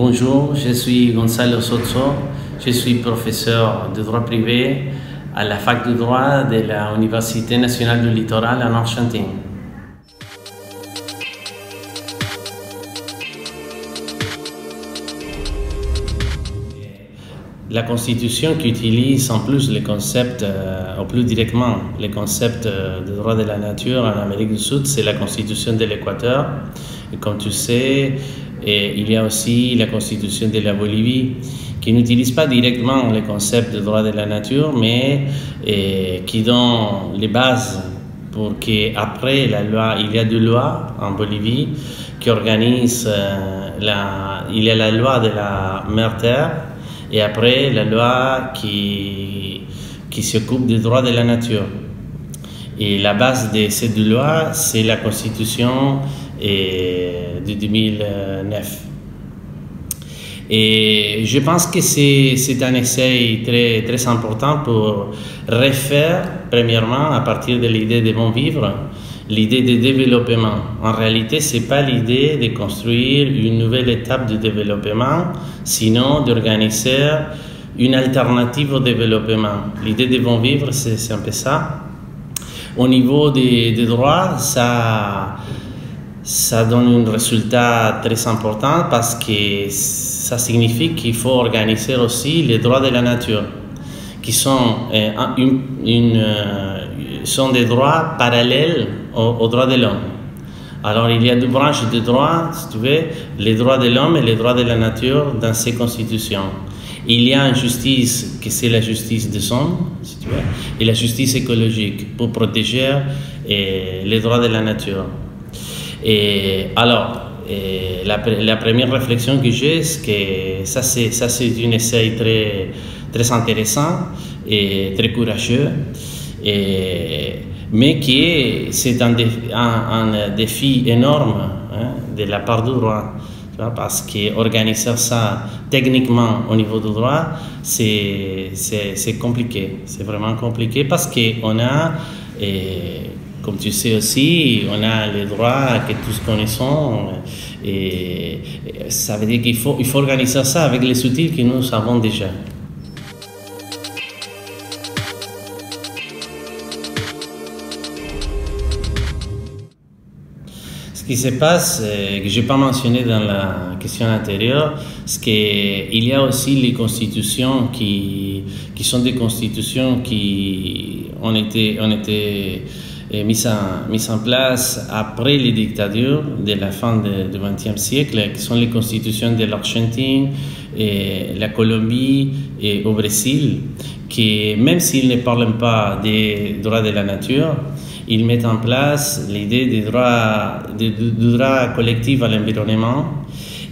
Bonjour, je suis Gonzalo Sotso, je suis professeur de droit privé à la fac de droit de l'Université nationale du littoral en Argentine. La Constitution qui utilise en plus les concepts, ou plus directement les concepts de droit de la nature en Amérique du Sud, c'est la Constitution de l'Équateur. Et comme tu sais, il y a aussi la Constitution de la Bolivie qui n'utilise pas directement les concepts de droit de la nature, mais qui donne les bases pour qu'après la loi, il y a deux lois en Bolivie qui organisent, il y a la loi de la mer-terre, et après la loi qui s'occupe des droits de la nature. Et la base de ces deux lois, c'est la Constitution de 2009. Et je pense que c'est un essai très, très important pour refaire, premièrement, à partir de l'idée de bon vivre, l'idée de développement. En réalité, ce n'est pas l'idée de construire une nouvelle étape de développement, sinon d'organiser une alternative au développement. L'idée de bon vivre, c'est un peu ça. Au niveau des droits, ça donne un résultat très important parce que ça signifie qu'il faut organiser aussi les droits de la nature, qui sont sont des droits parallèles aux droits de l'homme. Alors il y a deux branches de droits, si tu veux, les droits de l'homme et les droits de la nature dans ces constitutions. Il y a une justice qui c'est la justice des hommes, si tu veux, et la justice écologique pour protéger les droits de la nature. Et alors, la première réflexion que j'ai, c'est que ça c'est un essai très, très intéressant et très courageux. Mais c'est un défi énorme de la part du droit, parce qu'organiser ça techniquement au niveau du droit, c'est compliqué, c'est vraiment compliqué parce qu'on a, comme tu sais aussi, on a les droits que tous connaissons, et ça veut dire qu'il faut organiser ça avec les outils que nous avons déjà. Ce qui se passe, que je n'ai pas mentionné dans la question antérieure, c'est qu'il y a aussi les constitutions qui sont des constitutions qui ont été mises en place après les dictatures de la fin du XXe siècle, qui sont les constitutions de l'Argentine, la Colombie et au Brésil, qui, même s'ils ne parlent pas des droits de la nature, ils mettent en place l'idée du droit collectif à l'environnement.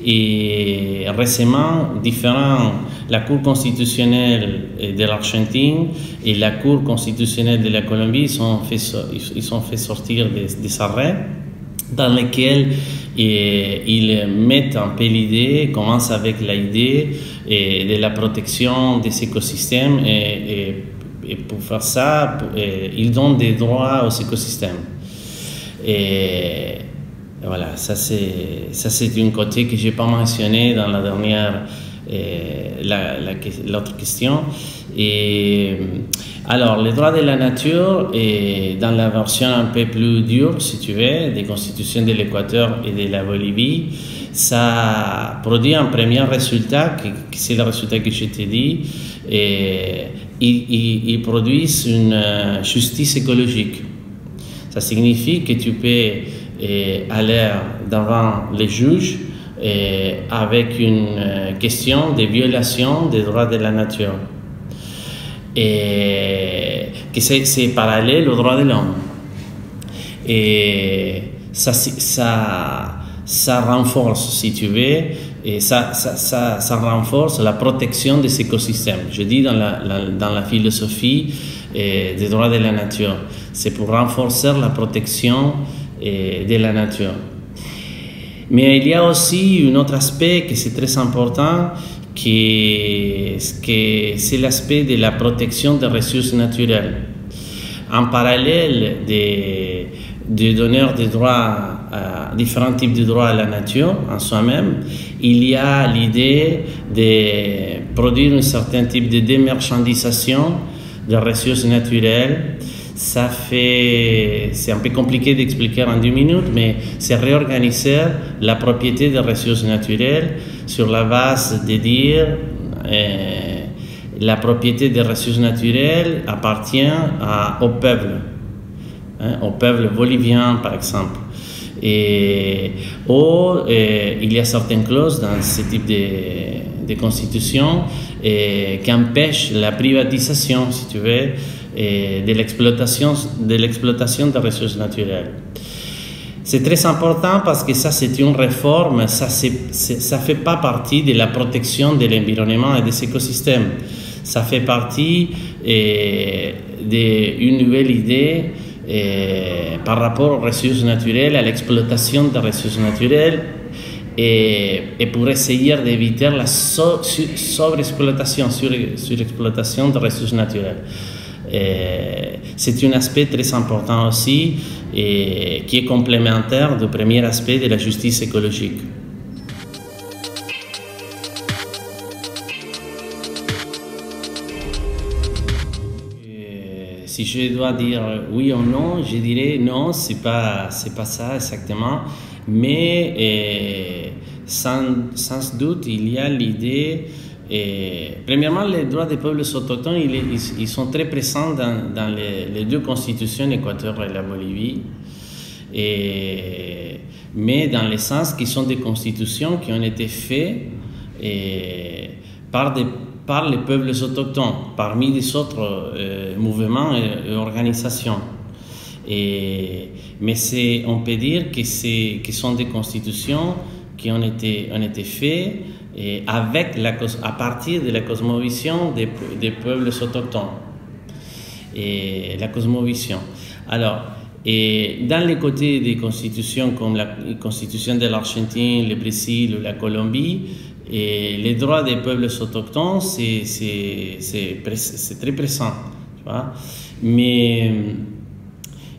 Et récemment, la Cour constitutionnelle de l'Argentine et la Cour constitutionnelle de la Colombie ils ont fait sortir des arrêts dans lesquels ils mettent un peu l'idée, commencent avec l'idée de la protection des écosystèmes et pour faire ça, ils donnent des droits aux écosystèmes. Et voilà, ça c'est un côté que je n'ai pas mentionné dans la dernière, l'autre question. Et alors, les droits de la nature, dans la version un peu plus dure, si tu veux, des constitutions de l'Équateur et de la Bolivie, ça produit un premier résultat, qui c'est le résultat que je t'ai dit, et ils produisent une justice écologique. Ça signifie que tu peux aller devant les juges avec une question de violation des droits de la nature. Et que c'est parallèle aux droits de l'homme. Et ça renforce, si tu veux, et ça renforce la protection des écosystèmes. Je dis dans la philosophie des droits de la nature, c'est pour renforcer la protection de la nature. Mais il y a aussi un autre aspect qui c'est très important, que c'est l'aspect de la protection des ressources naturelles. En parallèle de donneurs de droits, différents types de droits à la nature en soi-même. Il y a l'idée de produire un certain type de démarchandisation des ressources naturelles. C'est un peu compliqué d'expliquer en 2 minutes, mais c'est réorganiser la propriété des ressources naturelles sur la base de dire la propriété des ressources naturelles appartient au peuple, au peuple bolivien par exemple. Il y a certaines clauses dans ce type de constitution qui empêchent la privatisation, si tu veux, de l'exploitation des ressources naturelles. C'est très important parce que ça, c'est une réforme, ça fait pas partie de la protection de l'environnement et des écosystèmes. Ça fait partie d'une nouvelle idée par rapport aux ressources naturelles, à l'exploitation des ressources naturelles et pour essayer d'éviter la surexploitation des ressources naturelles. C'est un aspect très important aussi qui est complémentaire du premier aspect de la justice écologique. Si je dois dire oui ou non, je dirais non, c'est pas ça exactement, mais sans doute il y a l'idée. Premièrement, les droits des peuples autochtones, ils sont très présents dans les deux constitutions, l'Équateur et la Bolivie, mais dans le sens qu'ils sont des constitutions qui ont été faites par les peuples autochtones, parmi les autres mouvements et organisations. Mais on peut dire que ce sont des constitutions qui ont été faites à partir de la cosmovision des peuples autochtones. La cosmovision. Alors, dans les côtés des constitutions comme la constitution de l'Argentine, le Brésil ou la Colombie, les droits des peuples autochtones, c'est très présent. Tu vois?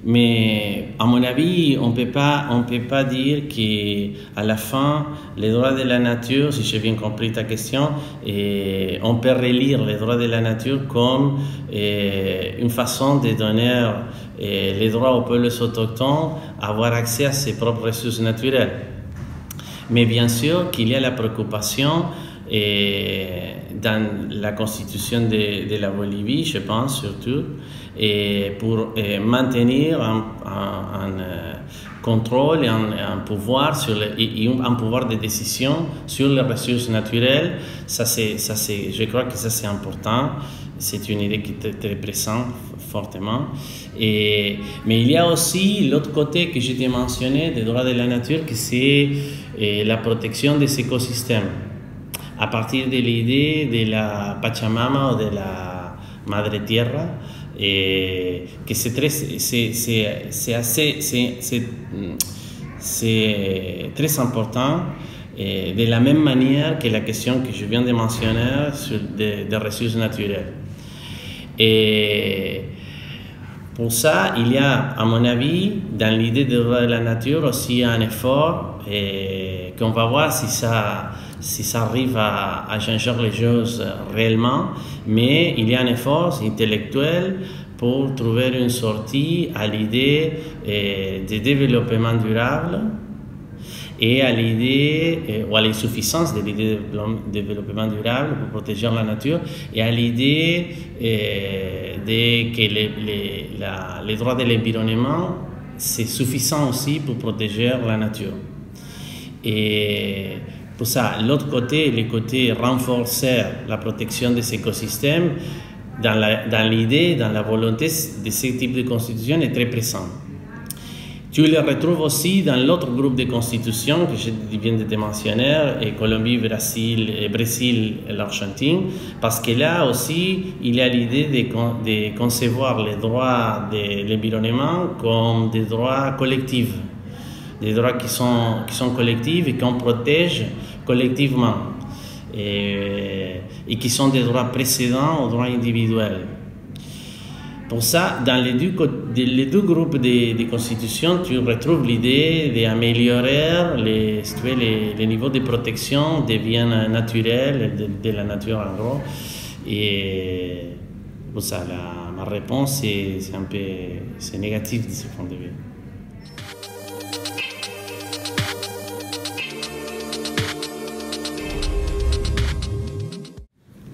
Mais à mon avis, on peut pas dire qu'à la fin, les droits de la nature, si j'ai bien compris ta question, on peut relire les droits de la nature comme une façon de donner les droits aux peuples autochtones à avoir accès à ses propres ressources naturelles. Mais bien sûr qu'il y a la préoccupation dans la constitution de la Bolivie, je pense surtout, pour maintenir un contrôle et un pouvoir un pouvoir de décision sur les ressources naturelles. Je crois que ça c'est important. C'est une idée qui est très présente fortement. Mais il y a aussi l'autre côté que j'ai mentionné des droits de la nature, que c'est la protection des écosystèmes. À partir de l'idée de la Pachamama ou de la Madre Tierra, que c'est très important, de la même manière que la question que je viens de mentionner sur des ressources naturelles. Et pour ça, il y a, à mon avis, dans l'idée des droits de la nature aussi un effort qu'on va voir si ça arrive à changer les choses réellement, mais il y a un effort intellectuel pour trouver une sortie à l'idée de développement durable et à l'idée, ou à l'insuffisance de l'idée de développement durable pour protéger la nature, et à l'idée que les droits de l'environnement, c'est suffisant aussi pour protéger la nature. Et pour ça, l'autre côté, le côté renforcer la protection des écosystèmes, dans l'idée, dans la volonté de ce type de constitution est très présent. Tu le retrouves aussi dans l'autre groupe de constitutions que je viens de te mentionner, Colombie, Brésil et l'Argentine, parce que là aussi, il y a l'idée de concevoir les droits de l'environnement comme des droits collectifs, des droits qui sont collectifs et qu'on protège collectivement, et qui sont des droits précédents aux droits individuels. Pour ça, dans les deux groupes de constitutions, tu retrouves l'idée d'améliorer les niveaux de protection des biens naturels, de la nature en gros. Et pour ça, ma réponse, c'est un peu négatif de ce point de vue.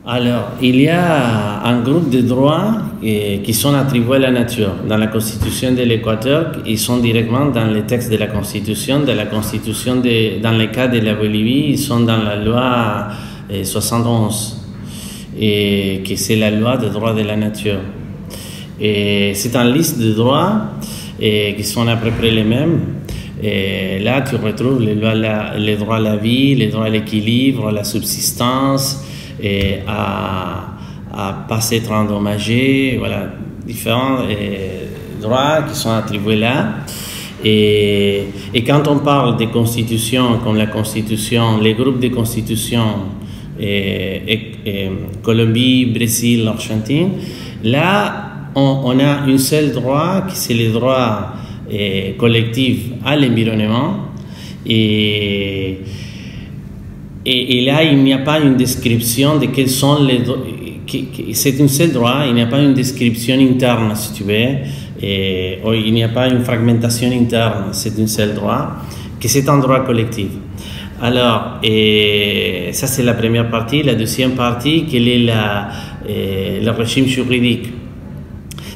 Alors, il y a un groupe de droits qui sont attribués à la nature. Dans la Constitution de l'Équateur, ils sont directement dans les textes de la Constitution. Dans le cas de la Bolivie, ils sont dans la loi 71, et que c'est la loi des droits de la nature. Et c'est une liste de droits qui sont à peu près les mêmes. Et là, tu retrouves les droits à la vie, les droits à l'équilibre, à la subsistance, et à pas s'être endommagé, voilà, différents droits qui sont attribués là. Et quand on parle des constitutions, comme la constitution, les groupes de constitutions, Colombie, Brésil, Argentine, là, on a un seul droit, qui c'est le droit collectif à l'environnement. Et là, il n'y a pas une description de quels sont les droits. C'est un seul droit, il n'y a pas une description interne, si tu veux. Il n'y a pas une fragmentation interne, c'est un seul droit, que c'est un droit collectif. Alors, ça c'est la première partie. La deuxième partie, quel est le régime juridique.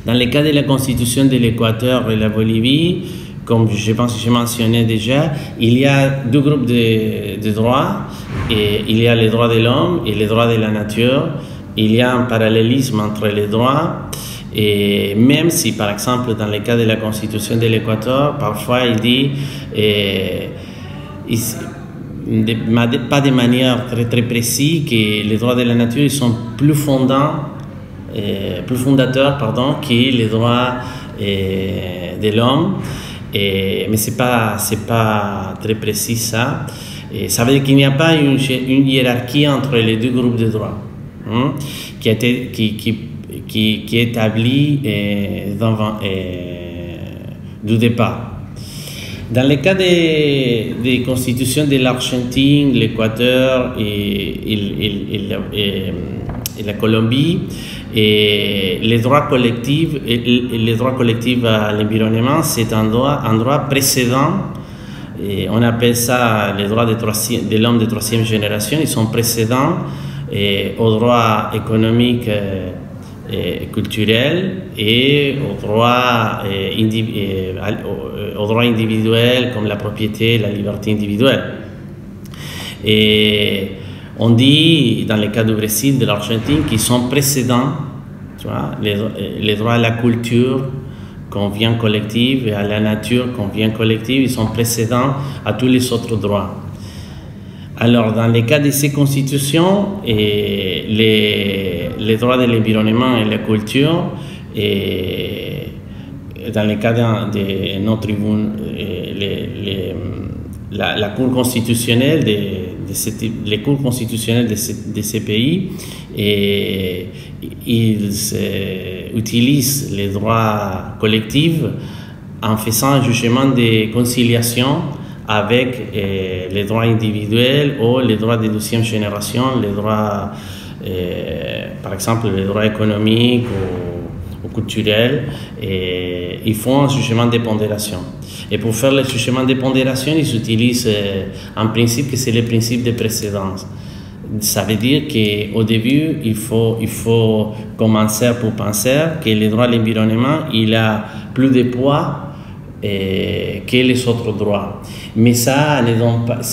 Dans le cas de la Constitution de l'Équateur et de la Bolivie, comme je pense que j'ai mentionné déjà, il y a deux groupes de droits. Et il y a les droits de l'homme et les droits de la nature. Il y a un parallélisme entre les droits. Et même si, par exemple, dans le cas de la Constitution de l'Équateur, parfois il dit, pas de manière très précise, que les droits de la nature ils sont plus fondateurs que les droits de l'homme. Mais c'est pas très précis ça. Et ça veut dire qu'il n'y a pas une hiérarchie entre les deux groupes de droits qui est établie du départ. Dans le cas des constitutions de l'Argentine, l'Équateur et la Colombie, les droits collectifs à l'environnement, c'est un droit précédent. Et on appelle ça les droits de l'homme de troisième génération. Ils sont précédents aux droits économiques et culturels et aux droits individuels comme la propriété, la liberté individuelle. Et on dit, dans le cas du Brésil, de l'Argentine, qu'ils sont précédents, tu vois, les droits à la culture, qu'on vient collective, et à la nature qu'on vient collective, ils sont précédents à tous les autres droits. Alors, dans le cas de ces constitutions, les droits de l'environnement et la culture, dans le cas de notre tribune, la Cour constitutionnelle les cours constitutionnels de ces pays, ils utilisent les droits collectifs en faisant un jugement de conciliation avec les droits individuels ou les droits de deuxième génération, les droits, par exemple, les droits économiques ou culturels, et ils font un jugement de pondération. Et pour faire le jugement de pondération, ils utilisent un principe que c'est le principe de précédence. Ça veut dire qu'au début, il faut commencer pour penser que le droit à l'environnement, il a plus de poids que les autres droits. Mais ça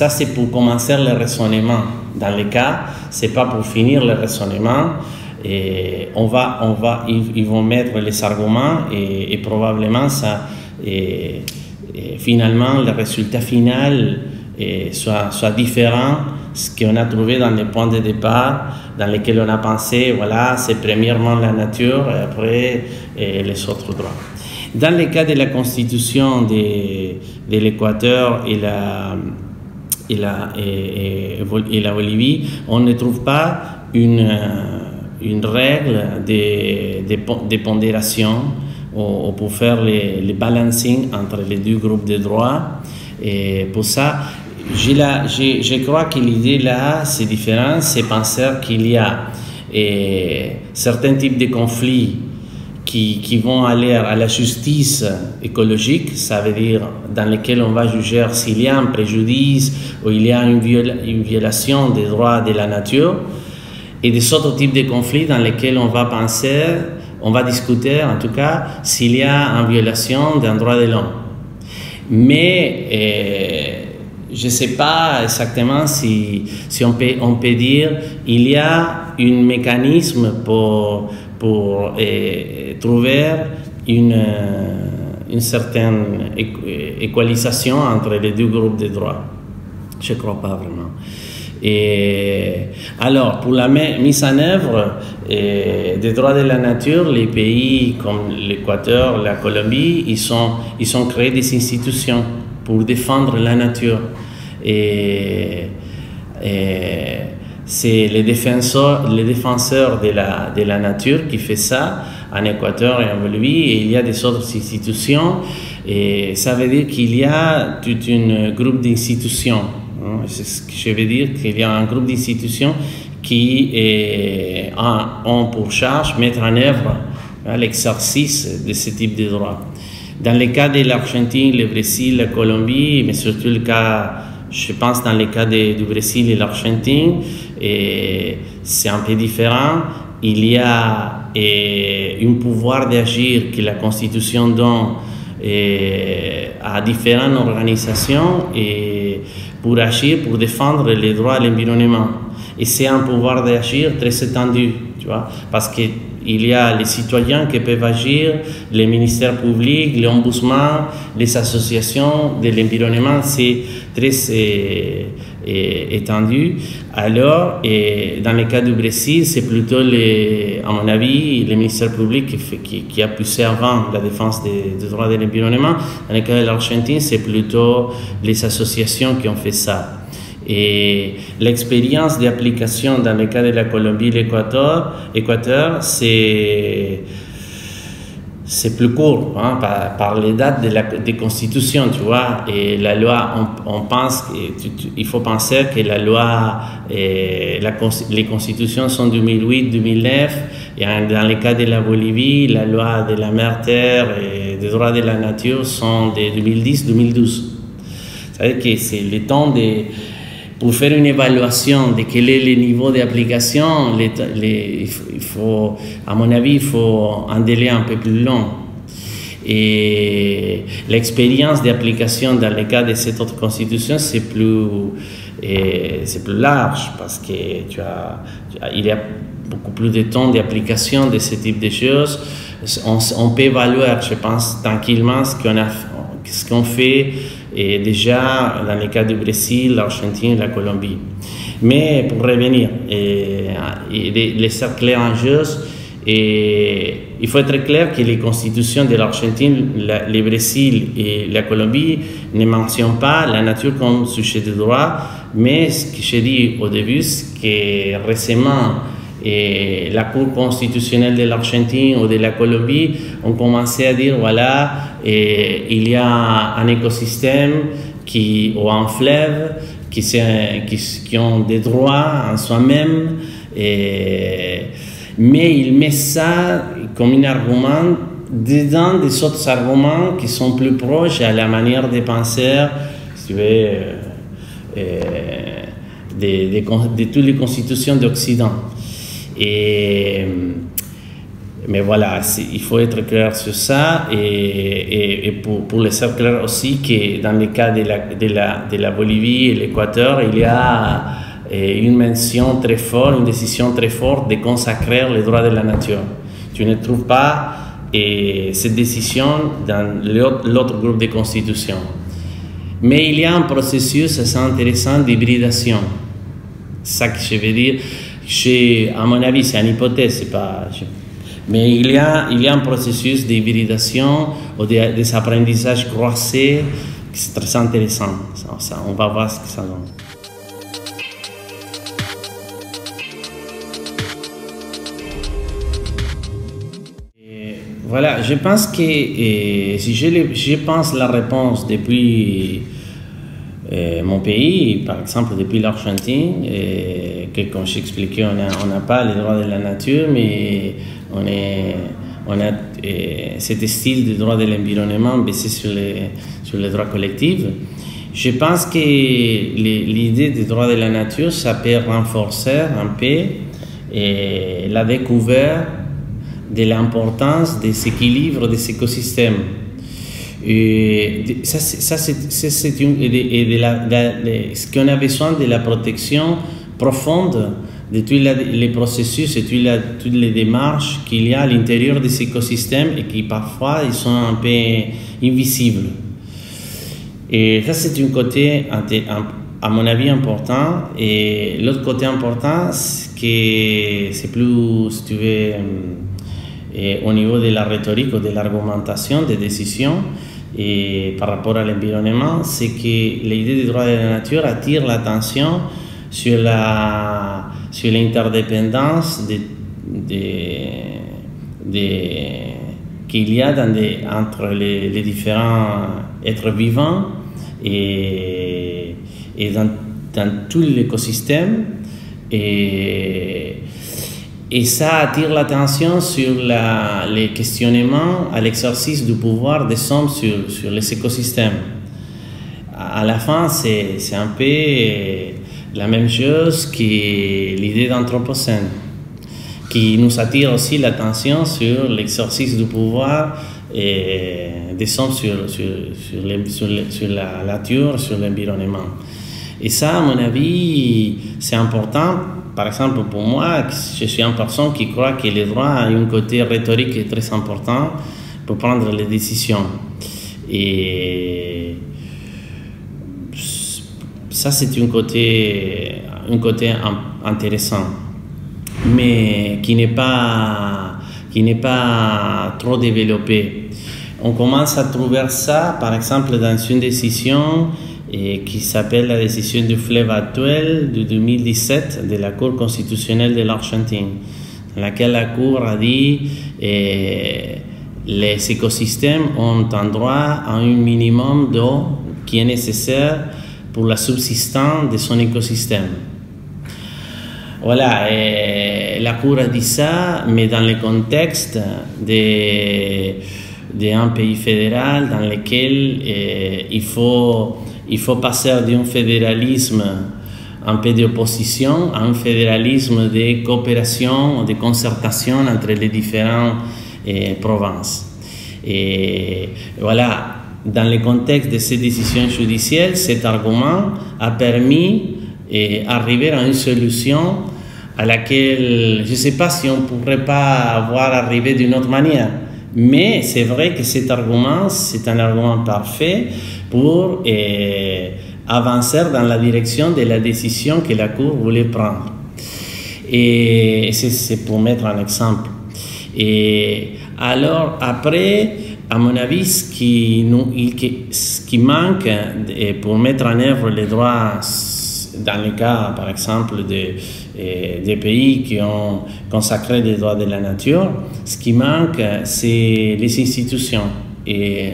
c'est pour commencer le raisonnement. Dans le cas, c'est pas pour finir le raisonnement. Et ils vont mettre les arguments et probablement ça, finalement, le résultat final soit différent de ce qu'on a trouvé dans les points de départ, dans lesquels on a pensé, voilà, c'est premièrement la nature et après les autres droits. Dans le cas de la constitution de l'Équateur et la Bolivie, on ne trouve pas une une règle de pondération ou pour faire les balancing entre les deux groupes de droits. Et pour ça, je crois que l'idée là, c'est différent, c'est penser qu'il y a certains types de conflits qui vont aller à la justice écologique, ça veut dire dans lesquels on va juger s'il y a un préjudice ou il y a une violation des droits de la nature, et des autres types de conflits dans lesquels on va penser, on va discuter en tout cas s'il y a une violation d'un droit de l'homme. Mais je ne sais pas exactement si on peut dire qu'il y a un mécanisme pour trouver une certaine équalisation entre les deux groupes de droits. Je ne crois pas vraiment. Et alors, pour la mise en œuvre des droits de la nature, les pays comme l'Équateur, la Colombie, ils ont créé des institutions pour défendre la nature. Et c'est les défenseurs de la nature qui font ça en Équateur et en Bolivie, et il y a des autres institutions, et ça veut dire qu'il y a tout un groupe d'institutions. C'est ce que je veux dire, qu'il y a un groupe d'institutions qui ont pour charge de mettre en œuvre l'exercice de ce type de droits. Dans le cas de l'Argentine, le Brésil, la Colombie, mais surtout le cas, je pense dans le cas du Brésil et l'Argentine, c'est un peu différent. Il y a un pouvoir d'agir que la Constitution donne à différentes organisations pour agir, pour défendre les droits à l'environnement. Et c'est un pouvoir d'agir très étendu, tu vois, parce qu'il y a les citoyens qui peuvent agir, les ministères publics, les ombudsman, les associations de l'environnement, c'est très étendu. Alors, dans le cas du Brésil, c'est plutôt, à mon avis, le ministère public qui a poussé avant la défense des droits de l'environnement. Dans le cas de l'Argentine, c'est plutôt les associations qui ont fait ça. Et l'expérience d'application dans le cas de la Colombie et l'Équateur, c'est plus court, hein, par les dates des constitutions, tu vois. Et la loi, on pense, il faut penser que la loi, les constitutions sont 2008-2009, et dans le cas de la Bolivie, la loi de la mer-terre et des droits de la nature sont de 2010-2012. C'est-à-dire que c'est le temps pour faire une évaluation de quel est le niveau d'application, il faut, à mon avis, il faut un délai un peu plus long. Et l'expérience d'application dans le cas de cette autre constitution, c'est plus large parce que il y a beaucoup plus de temps d'application de ce type de choses. On peut évaluer, je pense, tranquillement ce qu'on fait déjà dans le cas du Brésil, l'Argentine, la Colombie. Mais pour revenir, les cercles enjeux, il faut être clair que les constitutions de l'Argentine, le Brésil et la Colombie ne mentionnent pas la nature comme sujet de droit, mais ce que j'ai dit au début, c'est que récemment, la Cour constitutionnelle de l'Argentine ou de la Colombie ont commencé à dire voilà, il y a un écosystème ou un fleuve qui ont des droits en soi-même, mais il met ça comme un argument dedans des autres arguments qui sont plus proches à la manière de penser, si tu veux, de toutes les constitutions d'Occident. Mais voilà, il faut être clair sur ça, et pour le faire clair aussi que dans le cas de la Bolivie et l'Équateur, il y a une mention très forte, une décision très forte de consacrer les droits de la nature. Tu ne trouves pas cette décision dans l'autre groupe de constitutions. Mais il y a un processus assez intéressant d'hybridation. C'est ça que je veux dire. À mon avis, c'est une hypothèse, c'est pas. Mais il y a un processus d'hybridation ou des apprentissages croisés qui est très intéressant. On va voir ce que ça donne. Voilà, je pense que si je pense la réponse depuis mon pays, par exemple depuis l'Argentine, que comme j'expliquais, on n'a pas les droits de la nature, mais on a cet style de droit de l'environnement basé sur les droits collectifs. Je pense que l'idée des droits de la nature, ça peut renforcer un peu la découverte de l'importance des équilibres des écosystèmes. Ce qu'on a besoin de la protection profonde de tous les processus et toutes les démarches qu'il y a à l'intérieur des écosystèmes et qui parfois ils sont un peu invisibles. Et ça, c'est un côté, à mon avis, important. Et l'autre côté important, c'est plus, si tu veux, au niveau de la rhétorique ou de l'argumentation des décisions et par rapport à l'environnement, c'est que l'idée des droits de la nature attire l'attention sur l'interdépendance qu'il y a entre les différents êtres vivants et dans tout l'écosystème. Et ça attire l'attention sur les questionnements à l'exercice du pouvoir des hommes sur les écosystèmes. À la fin, c'est un peu la même chose que l'idée d'anthropocène, qui nous attire aussi l'attention sur l'exercice du pouvoir des hommes sur la nature, sur l'environnement. Et ça, à mon avis, c'est important. Par exemple, pour moi, je suis une personne qui croit que les droits ont un côté rhétorique très important pour prendre les décisions. Et ça, c'est un côté intéressant, mais qui n'est pas trop développé. On commence à trouver ça, par exemple, dans une décision qui s'appelle la décision du fleuve actuel de 2017 de la Cour constitutionnelle de l'Argentine, dans laquelle la Cour a dit que les écosystèmes ont un droit à un minimum d'eau qui est nécessaire pour la subsistance de son écosystème. Voilà, et la Cour a dit ça, mais dans le contexte d'un pays fédéral dans lequel il faut passer d'un fédéralisme un peu d'opposition à un fédéralisme de coopération, de concertation entre les différentes provinces. Et voilà, dans le contexte de ces décisions judiciaires, cet argument a permis d'arriver à une solution à laquelle je ne sais pas si on ne pourrait pas avoir arrivé d'une autre manière. Mais c'est vrai que cet argument, c'est un argument parfait pour avancer dans la direction de la décision que la Cour voulait prendre. Et c'est pour mettre un exemple. Et alors, après, à mon avis, ce qui manque pour mettre en œuvre les droits, dans le cas, par exemple, des pays qui ont consacré les droits de la nature, ce qui manque, c'est les institutions et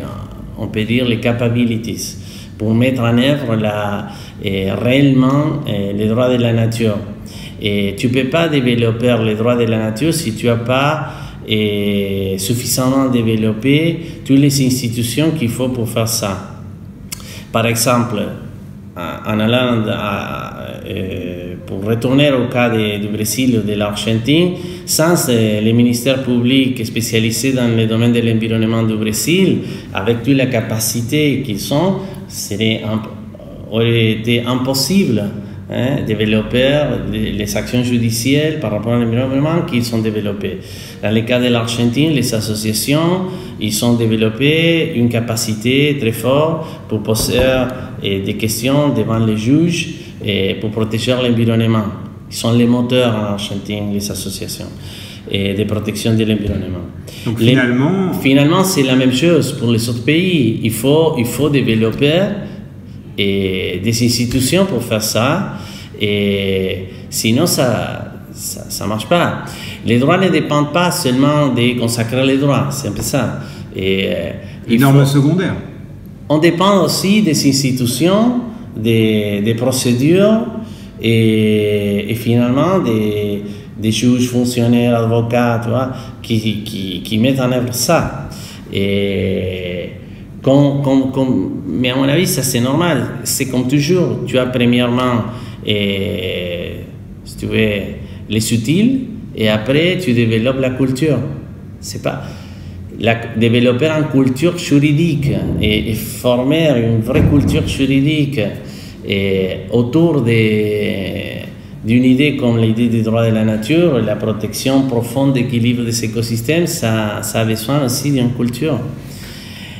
on peut dire les capabilities pour mettre en œuvre réellement les droits de la nature. Et tu ne peux pas développer les droits de la nature si tu n'as pas suffisamment développé toutes les institutions qu'il faut pour faire ça. Par exemple, en allant pour retourner au cas du Brésil ou de l'Argentine, sans les ministères publics spécialisés dans le domaine de l'environnement du Brésil, avec toute la capacité qu'ils ont, aurait été impossible de développer les actions judiciaires par rapport à l'environnement qu'ils ont développées. Dans le cas de l'Argentine, les associations, ils ont développé une capacité très forte pour poser des questions devant les juges et pour protéger l'environnement. Ils sont les moteurs en Argentine, les associations de protection de l'environnement. Donc finalement, c'est la même chose pour les autres pays. Il faut développer des institutions pour faire ça. Et sinon, ça ça marche pas. Les droits ne dépendent pas seulement de consacrer les droits, c'est un peu ça. Et, une norme secondaire. On dépend aussi des institutions, des procédures et finalement des juges, fonctionnaires, avocats, tu vois, qui mettent en œuvre ça. Et mais à mon avis, ça c'est normal. C'est comme toujours. Tu as premièrement, si tu veux, les utiles, et après tu développes la culture. C'est pas développer une culture juridique et former une vraie culture juridique autour d'une idée comme l'idée des droits de la nature, la protection profonde d'équilibre des écosystèmes, ça a besoin aussi d'une culture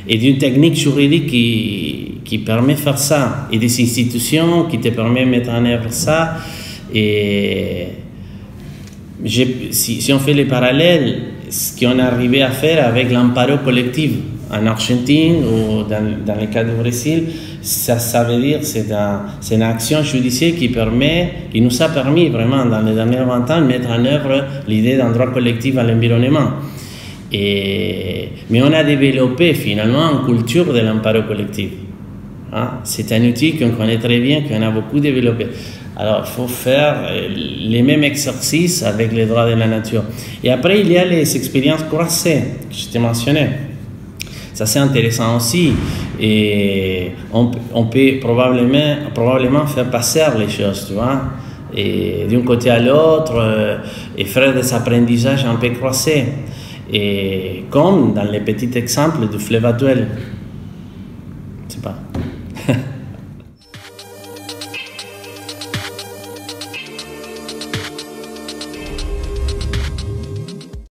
et d'une technique juridique qui permet de faire ça, et des institutions qui te permettent de mettre en œuvre ça. Et si on fait les parallèles, ce qu'on est arrivé à faire avec l'amparo collectif en Argentine ou dans le cas du Brésil, ça veut dire que c'est une action judiciaire qui nous a permis vraiment dans les derniers 20 ans de mettre en œuvre l'idée d'un droit collectif à l'environnement. Mais on a développé finalement une culture de l'amparo collectif. Hein? C'est un outil qu'on connaît très bien, qu'on a beaucoup développé. Alors, il faut faire les mêmes exercices avec les droits de la nature. Et après, il y a les expériences croisées que je t'ai mentionnées. Ça, c'est intéressant aussi. Et on peut probablement faire passer les choses, tu vois, et d'un côté à l'autre, et faire des apprentissages un peu croisés. Et comme dans les petits exemples du fleuve actuel.